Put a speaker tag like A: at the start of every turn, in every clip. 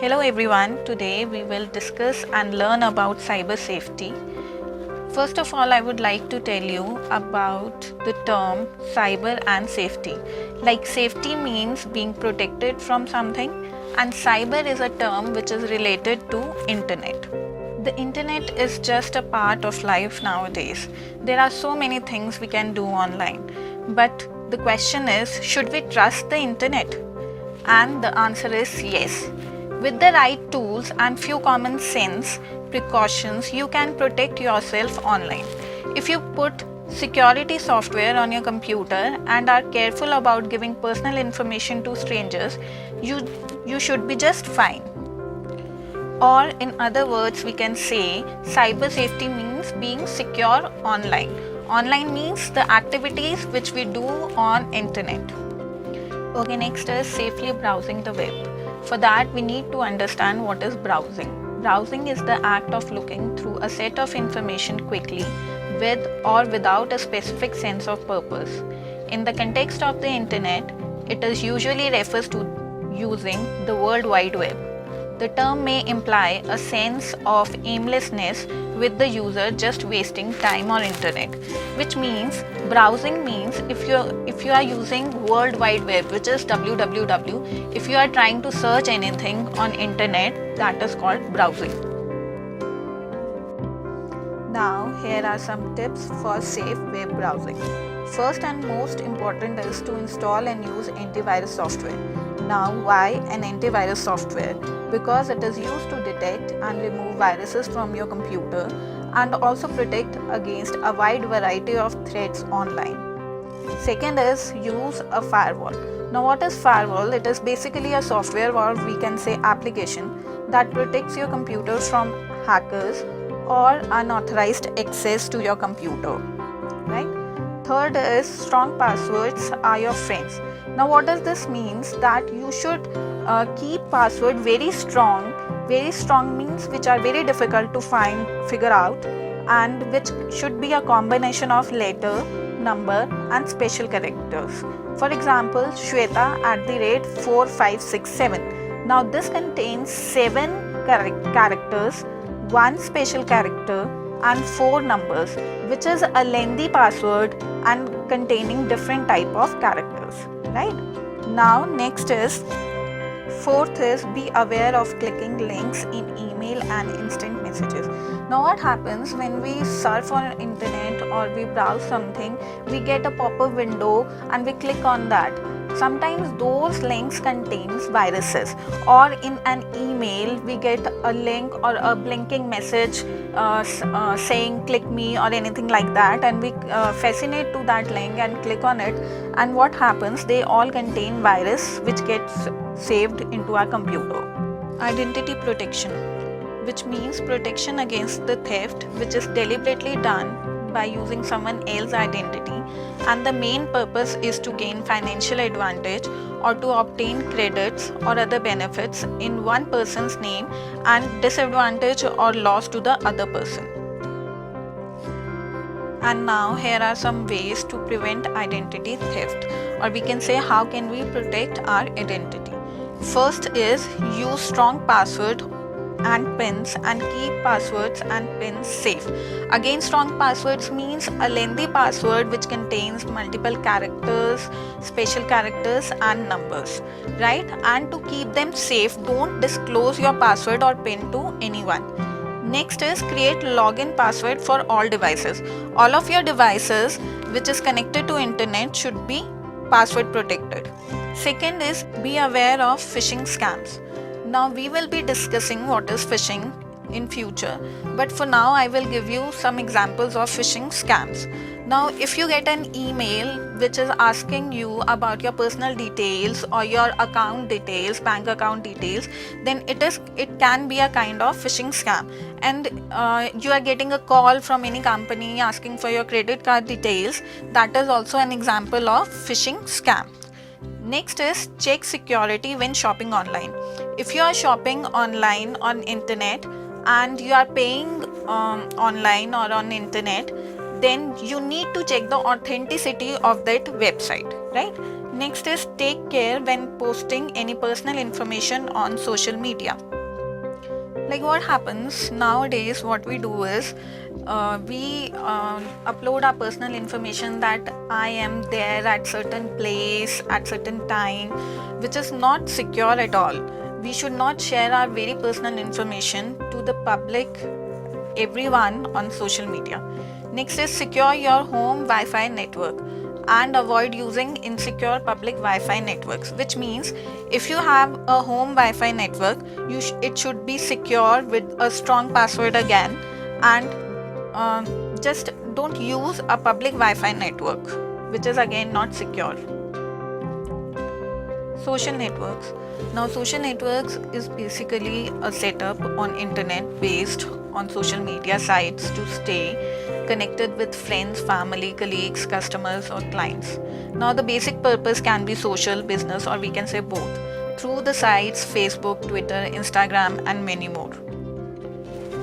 A: Hello everyone, today we will discuss and learn about cyber safety. First of all, I would like to tell you about the term cyber and safety. Like safety means being protected from something, and cyber is a term which is related to internet. The internet is just a part of life nowadays. There are so many things we can do online. But the question is, should we trust the internet? And the answer is yes. With the right tools and few common sense precautions, you can protect yourself online. If you put security software on your computer and are careful about giving personal information to strangers, you should be just fine. Or in other words, we can say cyber safety means being secure online. Online means the activities which we do on internet. Okay, next is safely browsing the web. For that, we need to understand what is browsing. Browsing is the act of looking through a set of information quickly, with or without a specific sense of purpose. In the context of the internet, it is usually refers to using the World Wide Web. The term may imply a sense of aimlessness with the user just wasting time on internet, which means browsing means if you are using World Wide Web, which is www, if you are trying to search anything on internet, that is called browsing. Now here are some tips for safe web browsing. First and most important is to install and use antivirus software. Now why an antivirus software? Because it is used to detect and remove viruses from your computer and also protect against a wide variety of threats online. Second is use a firewall. Now what is firewall? It is basically a software, or we can say application, that protects your computer from hackers or unauthorized access to your computer, right? Third is strong passwords are your friends. Now what does this means? That you should keep password very strong. Very strong means which are very difficult to figure out, and which should be a combination of letter, number and special characters. For example, Shweta @4567. Now this contains 7 characters, 1 special character and 4 numbers, which is a lengthy password and containing different type of characters, right? Now next is fourth is be aware of clicking links in email and instant messages. Now what happens when we surf on internet or we browse something, we get a pop-up window and we click on that. Sometimes those links contains viruses, or in an email we get a link or a blinking message saying click me or anything like that, and we fascinate to that link and click on it, and what happens, they all contain virus which gets saved into our computer. Identity protection, which means protection against the theft which is deliberately done by using someone else's identity, and the main purpose is to gain financial advantage or to obtain credits or other benefits in one person's name and disadvantage or loss to the other person. And now here are some ways to prevent identity theft, or we can say how can we protect our identity. First is use strong password and pins and keep passwords and pins safe. Again, strong passwords means a lengthy password which contains multiple characters, special characters and numbers, right? And to keep them safe, don't disclose your password or pin to anyone. Next is create login password for all devices. All of your devices which is connected to internet should be password protected. Second is be aware of phishing scams. Now we will be discussing what is phishing in future, but for now I will give you some examples of phishing scams. Now if you get an email which is asking you about your personal details or your account details, bank account details, then it can be a kind of phishing scam, and you are getting a call from any company asking for your credit card details. That is also an example of phishing scam. Next is check security when shopping online. If you are shopping online on internet and you are paying online or on internet, then you need to check the authenticity of that website, right? Next is take care when posting any personal information on social media. Like what happens nowadays, what we do is we upload our personal information that I am there at certain place at certain time, which is not secure at all. We should not share our very personal information to the public, everyone on social media. Next is secure your home Wi-Fi network and avoid using insecure public Wi-Fi networks, which means if you have a home Wi-Fi network, it should be secure with a strong password again, and just don't use a public Wi-Fi network, which is again not secure. Social networks. Now social networks is basically a setup on internet based on social media sites to stay connected with friends, family, colleagues, customers or clients. Now the basic purpose can be social, business, or we can say both through the sites Facebook, Twitter, Instagram and many more.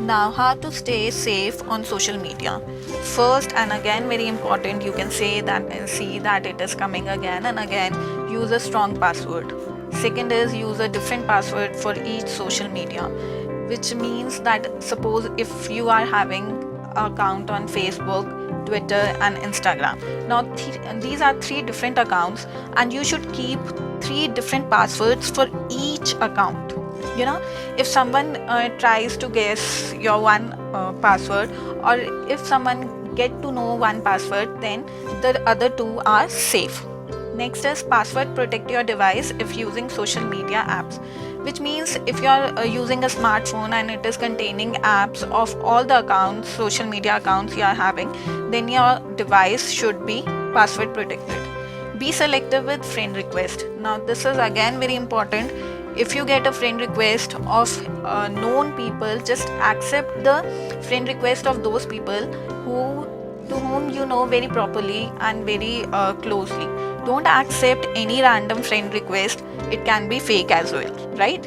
A: Now how to stay safe on social media. First, and again very important, you can see that it is coming again and again, use a strong password. Second is use a different password for each social media, which means that suppose if you are having account on Facebook, Twitter and Instagram. Now these are 3 different accounts and you should keep 3 different passwords for each account. If someone tries to guess your one password, or if someone get to know one password, then the other 2 are safe. Next is password protect your device if using social media apps, which means if you are using a smartphone and it is containing apps of all the accounts, social media accounts you are having, then your device should be password protected. Be selective with friend request. Now this is again very important. If you get a friend request of known people, just accept the friend request of those people to whom you know very properly and very closely. Don't accept any random friend request. It can be fake as well, right?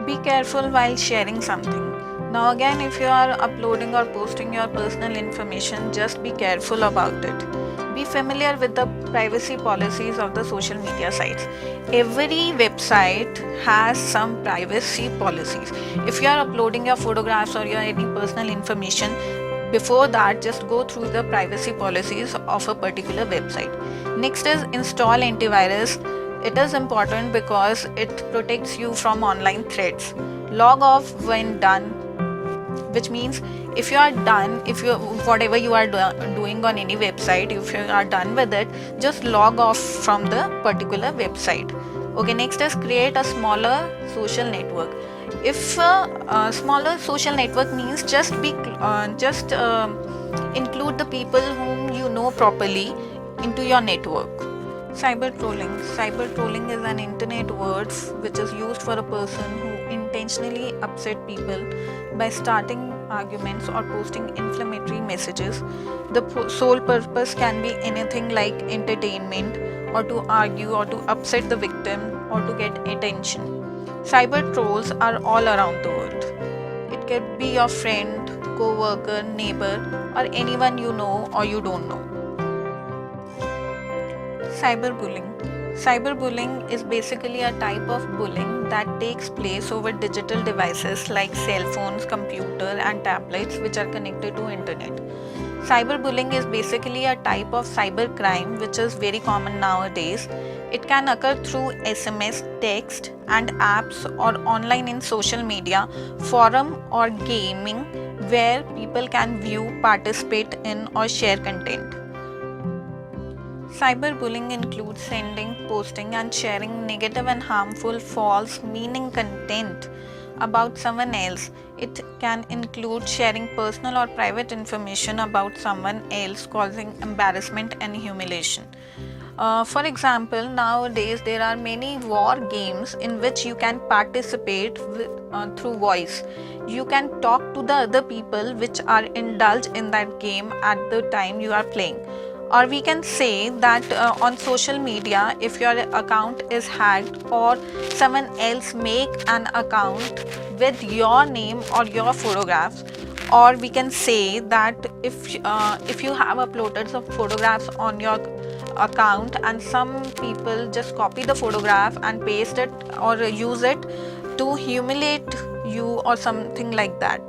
A: Be careful while sharing something. Now again, if you are uploading or posting your personal information, just be careful about it. Be familiar with the privacy policies of the social media sites. Every website has some privacy policies. If you are uploading your photographs or your any personal information, before that just go through the privacy policies of a particular website. Next is install antivirus. It is important because it protects you from online threats. Log off when done, which means if you are done, whatever you are doing on any website, if you are done with it, just log off from the particular website. Okay, next is create a smaller social network. If a smaller social network means just include the people whom you know properly into your network. Cyber trolling. Cyber trolling is an internet word which is used for a person who intentionally upset people by starting arguments or posting inflammatory messages. The sole purpose can be anything like entertainment, or to argue, or to upset the victim, or to get attention. Cyber trolls are all around the world. It could be your friend, co-worker, neighbor, or anyone you know or you don't know. Cyberbullying. Cyberbullying is basically a type of bullying that takes place over digital devices like cell phones, computer and tablets which are connected to internet. Cyberbullying is basically a type of cybercrime which is very common nowadays. It can occur through SMS, text and apps, or online in social media, forum or gaming where people can view, participate in or share content. Cyberbullying includes sending, posting and sharing negative and harmful, false, meaning content about someone else. It can include sharing personal or private information about someone else, causing embarrassment and humiliation. For example, nowadays there are many war games in which you can participate through voice. You can talk to the other people which are indulged in that game at the time you are playing. Or we can say that on social media, if your account is hacked or someone else make an account with your name or your photographs, or we can say that if you have uploaded some photographs on your account, and some people just copy the photograph and paste it or use it to humiliate you or something like that.